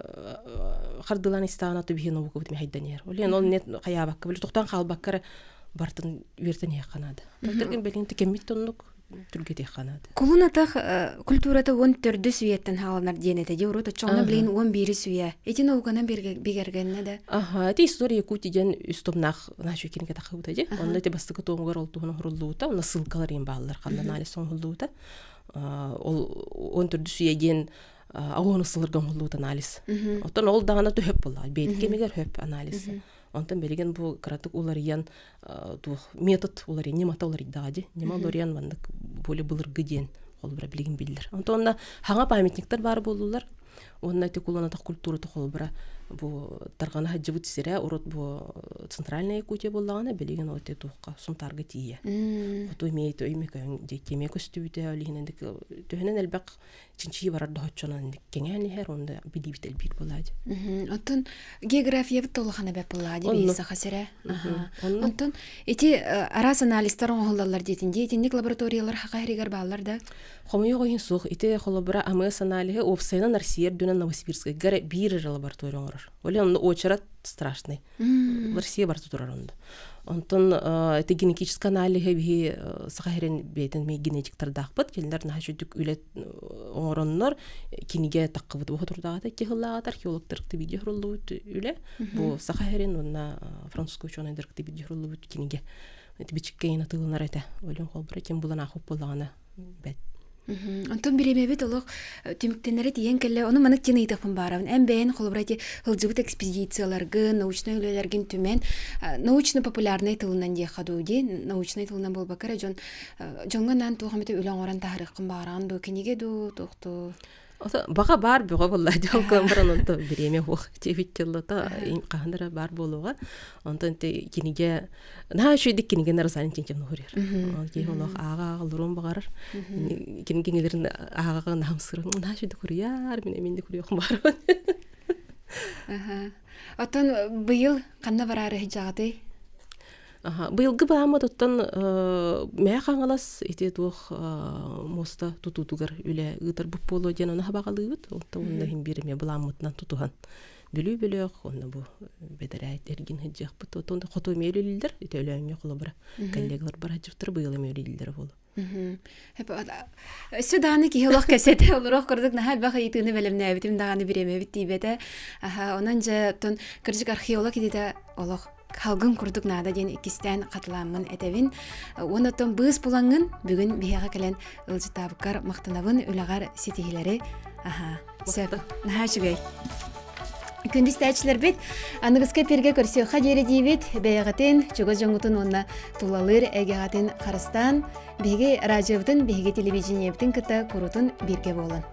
хардылан истанаты биһи наука бит хайданер. Олен ол нет каябак бил токтан калбаккар бартын вертен яканады. Бактерген белинте кемит тоннук түргете ханады. Кулунатах культурата он төрдү сүйеттен халанар денете жеурута чоңна билин 11 сүйе. Эти науканан бигергенне да. Эти история кутиден үстөмнах нашу кинге такыбыта же. Онда те бастыгы тоңгор олтугуна хурулуута, онда ссылкалар ин баалар кандан али соң хурулуута. Ол он төрдү сүйеден агоны сылырган хурулуута анализ. Отон ол дагана төп болла. Беткемегер хөп анализ. Онтан белеген бу кратык уларыян ту метод улары немата улары дагади нема уларыян мандык боле былыргы ден ол бир билген билдер. Онтон хаңа памятниктер бар болдулар. Онна те куланатах культура холбара бу таргана хаджыбыт сире урут бу центральная Якутия боллагана билеген оте тухка сумтарга тие. Хото имеет оймекан декеме көстүбүтө алигинендик төһөнөн элбак чинчи барар дохчонан кеңени хер онда билибител бит болады. Онтон география толохана беп боллади бейса хасере. Онтон эти арас анализтер оңоллар детинде этинник лабораториялар хакайригер баллар да. Хомойго ин сух ите холобра АМС анализи опсайна Россия дүнен Новосибирская гары бир лаборатория оңорор. Оле он очерат страшный. Россия бар турар онда. Онтон это генетический анализ би сахарин бетен ме генетиктер дакпыт келдер нахшудук үлет оңороннор киниге таккыбыт бу турдагы кехлагат археологтар видео роллут үле бу сахарин онна французский ученыйдар видео роллут киниге это бичкейна тылынар эте олен холбра тем булана хоп болгана бет. Онтон биремебит олох түмүктенере тиен келе оны манык жана итепин барабын. Эм бен холбрати хылжыбыт экспедицияларга, научный үйлерген түмен, научно-популярный тылынан де хадуди, научный тылынан болбакара жоңганан тухамыты үлөн оран тарыхын баран до кенеге до тохто. Бага бар бага боллайды алкан баран онто биреме хох тевиттеллата кандара бар болуга онтон те киниге на шүйдик киниге нарсан чинчем нохурер ки олох ага алрун багар кинигелерин ага намсыр на шүйдик куряр менде курьёк бар. Отон быйыл канна барары хижагаты. Быйылгы баама тоттан мэ хаңалас ите туох моста тутутугар үле ытар буп боло ден аны хабагалыбыт отта онда хим биреме буламытнан тутухан бүлүү онда бу бедерайт эргин хыджакпыт отонда хото мелилдер ите өлөңө колобра коллегалар бара жыптыр быйыл мелилдер болу. Суданы кихолох кесете олорох көрдүк нахал баха итыны белемне битим даганы биреме бит дибете. Онан же тон кыржык археолог идите олох халгын курдук нада ден икистен катламын этевин. Онотон быз булаңын бүгүн бияга келен ылжытабыккар мактанабын үлагар сетихилери. Сеп нахашыгай. Күндүстәчләр бит аныгызга перге көрсөкка жери дибит бәягатын чөгө жоңутун онна тулалыр эгегатын карыстан беге радиобутун беге телевидениебутун кыта курутун бирге болон.